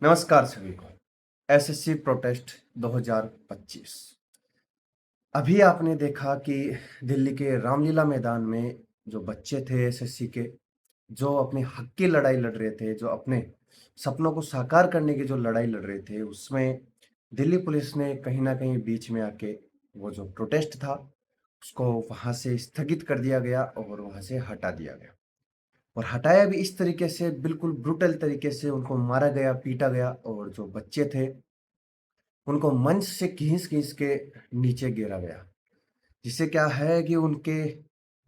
नमस्कार सभी को। SSC protest 2025। अभी आपने देखा कि दिल्ली के रामलीला मैदान में जो बच्चे थे एसएससी के, जो अपने हक की लड़ाई लड़ रहे थे, जो अपने सपनों को साकार करने की जो लड़ाई लड़ रहे थे, उसमें दिल्ली पुलिस ने कहीं न कहीं बीच में आके वो जो प्रोटेस्ट था, उसको वहाँ से स्थगित कर दिया गया और वहाँ से हटा दिया गया। और हटाया भी इस तरीके से, बिल्कुल ब्रूटल तरीके से उनको मारा गया, पीटा गया और जो बच्चे थे, उनको मंच से खींच-खींच के नीचे गिरा गया। जिससे क्या है कि उनके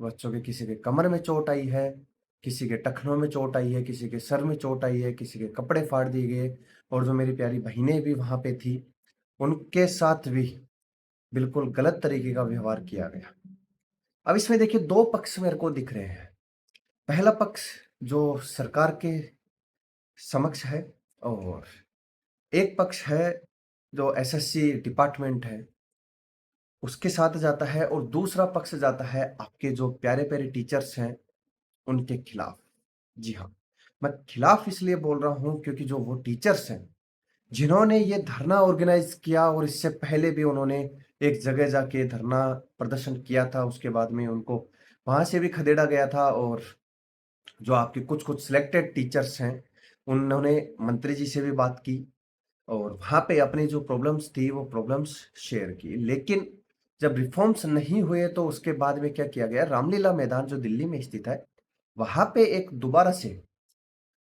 बच्चों के किसी के कमर में चोट आई है, किसी के टखनों में चोट आई है, किसी के सर में चोट आई है, किसी के कपड़े फाड़ दिए गए और जो मेरी प्यारी बहिनें भी वहाँ पे थी, उनके साथ भी बिल्कुल गलत तरीके का व्यवहार किया गया। अब इसमें देखिए 2 पक्ष मेरे को दिख रहे हैं। पहला पक्ष जो सरकार के समक्ष है और एक पक्ष है जो एसएससी डिपार्टमेंट है, उसके साथ जाता है और दूसरा पक्ष जाता है आपके जो प्यारे-प्यारे टीचर्स हैं, उनके खिलाफ। जी हाँ, मैं खिलाफ इसलिए बोल रहा हूँ क्योंकि जो वो टीचर्स हैं, जिन्होंने ये धरना ऑर्गेनाइज़ किया और इससे पहले भी उन्होंने एक जगह जाके धरना प्रदर्शन किया था, उसके बाद में उनको वहाँ से भी खदेड़ा गया था और जो आपके कुछ-कुछ सिलेक्टेड टीचर्स हैं, उन्होंने मंत्री जी से भी बात की और वहाँ पे अपनी जो प्रॉब्लम्स थी, वो प्रॉब्लम्स शेयर की। लेकिन जब रिफॉर्म्स नहीं हुए तो उसके बाद में क्या किया गया, रामलीला मैदान जो दिल्ली में स्थित है, वहाँ पे एक दोबारा से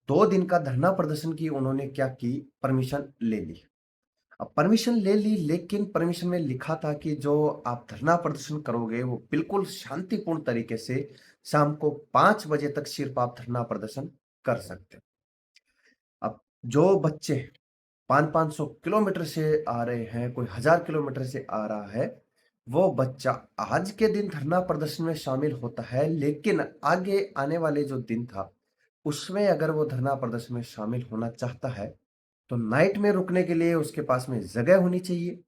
2 दिन का धरना प्रदर्शन की उन्होंने क्या की, परमिशन ले ली। अब परमिशन ले ली लेकिन परमिशन में लिखा था कि जो आप धरना प्रदर्शन करोगे वो बिल्कुल शांतिपूर्ण तरीके से शाम को 5 बजे तक सिर्फ आप धरना प्रदर्शन कर सकते हो। अब जो बच्चे 500-500 किलोमीटर से आ रहे हैं, कोई 1000 किलोमीटर से आ रहा है, वो बच्चा आज के दिन धरना प्रदर्शन में शामिल होता है, लेकिन आगे आने वाले जो दिन था, उसमें अगर वो धरना प्रदर्शन में शामिल होना चाहता है, तो नाइट में रुकने के लिए उसके पास में जगह होनी चाहिए,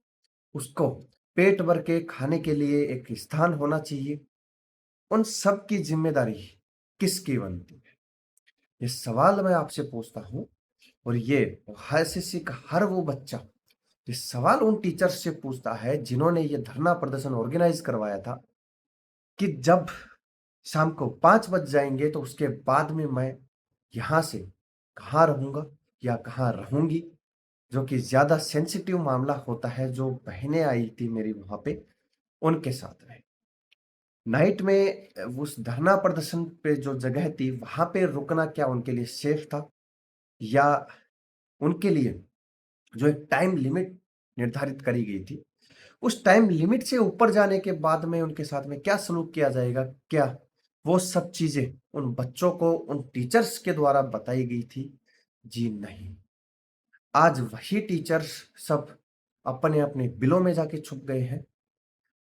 उसको पेट भर के खाने के लिए एक स्थान होना चाहिए। उन सब की ज़िम्मेदारी किसकी बनती है? ये सवाल मैं आपसे पूछता हूँ और ये एसएससी का हर वो बच्चा ये सवाल उन टीचर्स से पूछता है जिन्होंने ये धरना प्रदर्शन ऑर्गेनाइज करवाया था कि जब शाम को 5 बज जाएँगे तो उसके बाद में मैं यहाँ से कहाँ रहूँगा या कहाँ रहूँगी? जो कि ज़्यादा सेंसिटिव मामला होता है, जो बहनें आई थी मेरी वहाँ पे, उनके साथ में। नाइट में उस धरना प्रदर्शन पे जो जगह थी, वहाँ पे रुकना क्या उनके लिए सेफ था? या उनके लिए जो एक टाइम लिमिट निर्धारित करी गई थी, उस टाइम लिमिट से ऊपर जाने के बाद में उनके साथ में क्या सलूक किया जाएगा? क्या वो सब चीज़ें उन बच्चों को उन टीचर्स के द्वारा बताई गई थी? जी नहीं। आज वही टीचर्स सब अपने-अपने बिलों में जाके छुप गए हैं।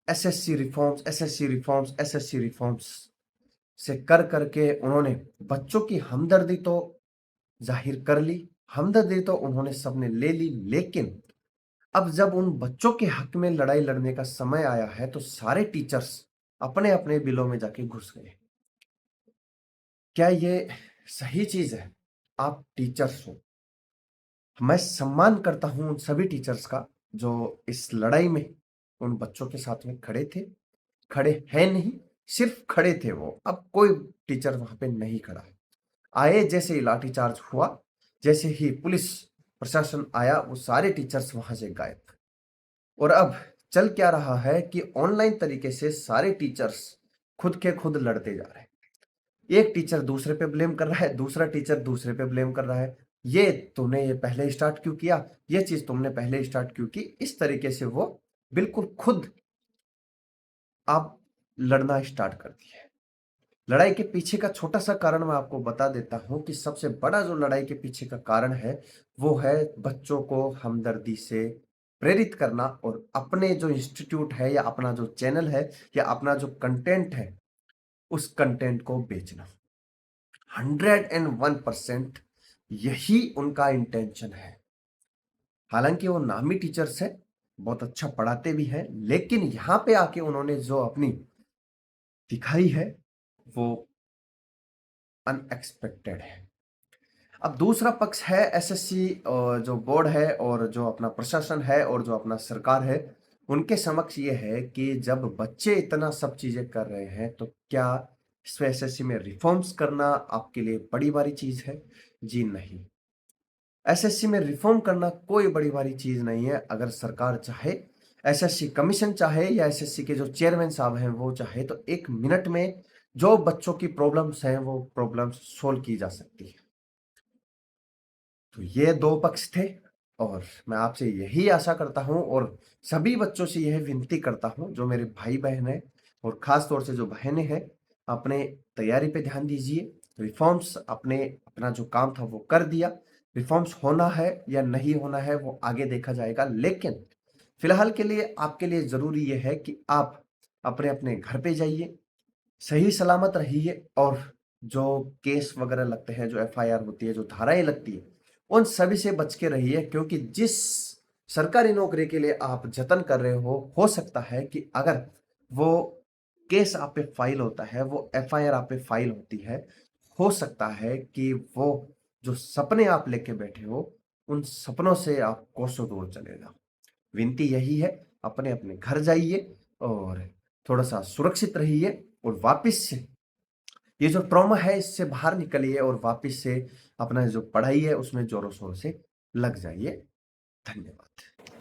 SSC reforms, SSC reforms, SSC reforms से कर के उन्होंने बच्चों की हमदर्दी तो ज़ाहिर कर ली, हमदर्दी तो उन्होंने सबने ले ली, लेकिन अब जब उन बच्चों के हक में लड़ाई लड़ने का समय आया है, तो सारे टीचर्स अपने-अपने बिलों में जाके घुस गए। क्या ये सही चीज़ है? आप टीचर्स हो, मैं सम्मान करता हूँ उन सभी टीचर्स का, जो इस लड़ाई में उन बच्चों के साथ में खड़े थे। खड़े हैं नहीं, सिर्फ़ खड़े थे वो, अब कोई टीचर वहाँ पे नहीं खड़ा है। आए जैसे ही लाठीचार्ज हुआ, जैसे ही पुलिस प्रशासन आया, वो सारे टीचर्स वहाँ से गायब। और अब चल क्या रहा है कि ऑनलाइन तरीके से सारे टीचर्स खुद के खुद लड़ते जा रहे हैं। एक टीचर दूसरे पे ब्लेम कर रहा है, दूसरा टीचर दूसरे पे ब्लेम कर रहा है। ये तूने ये पहले स्टार्ट क्यों किया? ये चीज़ तुमने पहले स्टार्ट क्यों की? इस तरीके से वो बिल्कुल खुद अब लड़ना स्टार्ट कर दिए। लड़ाई के पीछे का छोटा-सा कारण मैं आपको बता देता हूँ कि सबसे बड़ा जो लड़ाई के पीछे का कारण है, वो है बच्चों को हमदर्दी से प्रेरित करना और अपने जो इंस्टीट्यूट है या अपना जो चैनल है या अपना जो कंटेंट है, उस कंटेंट को बेचना। 101% यही उनका इंटेंशन है। हालाँकि वो नामी टीचर्स हैं, बहुत अच्छा पढ़ाते भी हैं, लेकिन यहाँ पे आके उन्होंने जो अपनी दिखाई है, वो अनएक्सपेक्टेड है। अब दूसरा पक्ष है एसएससी जो बोर्ड है और जो अपना प्रशासन है और जो अपना सरकार है, उनके समक्ष ये है कि जब बच्चे इतना सब चीज़ें कर रहे हैं, तो क्या इस एसएससी में रिफ़ॉर्म्स करना आपके लिए बड़ी भारी चीज़ है? जी नहीं। एसएससी में रिफ़ॉर्म करना कोई बड़ी भारी चीज़ नहीं है। अगर सरकार चाहे, एसएससी कमीशन चाहे या एसएससी के जो चेयरमैन साहब हैं वो चाहे, तो 1 मिनट में जो बच्चों की प्रॉब्लम्स हैं, वो प्रॉब्लम्स सॉल्व की जा सकती है। तो ये 2 पक्ष थे और मैं आपसे यही आशा करता हूँ और सभी बच्चों से यह विनती करता हूँ, जो मेरे भाई-बहन हैं और ख़ास तौर से जो बहनें हैं, अपने तैयारी पे ध्यान दीजिए। रिफ़ॉर्म्स आपने अपना जो काम था वो कर दिया। रिफ़ॉर्म्स होना है या नहीं होना है वो आगे देखा जाएगा। लेकिन फ़िलहाल के लिए आपके लिए ज़रूरी ये है कि आप अपने-अपने घर पे जाइए, सही सलामत रहिए और जो केस वगैरह लगते हैं, जो एफआईआर होती है, जो धाराएँ लगती है, उन सभी से बच के रहिए क्योंकि जिस सरकारी नौकरी के लिए आप जतन कर रहे हो सकता है कि अगर वो केस आप पे फाइल होता है, वो एफआईआर आप पे फाइल होती है, हो सकता है कि वो जो सपने आप लेके बैठे हो, उन सपनों से आप कोसों दूर चले जाओ। विनती यही है, अपने-अपने घर जाइए और थोड़ा-सा सुरक्षित रहिए और वापिस से ये जो ट्रॉमा है इससे बाहर निकलिए और वापिस से अपना जो पढ़ाई है उसमें ज़ोरों-शोरों से लग जाइए। धन्यवाद।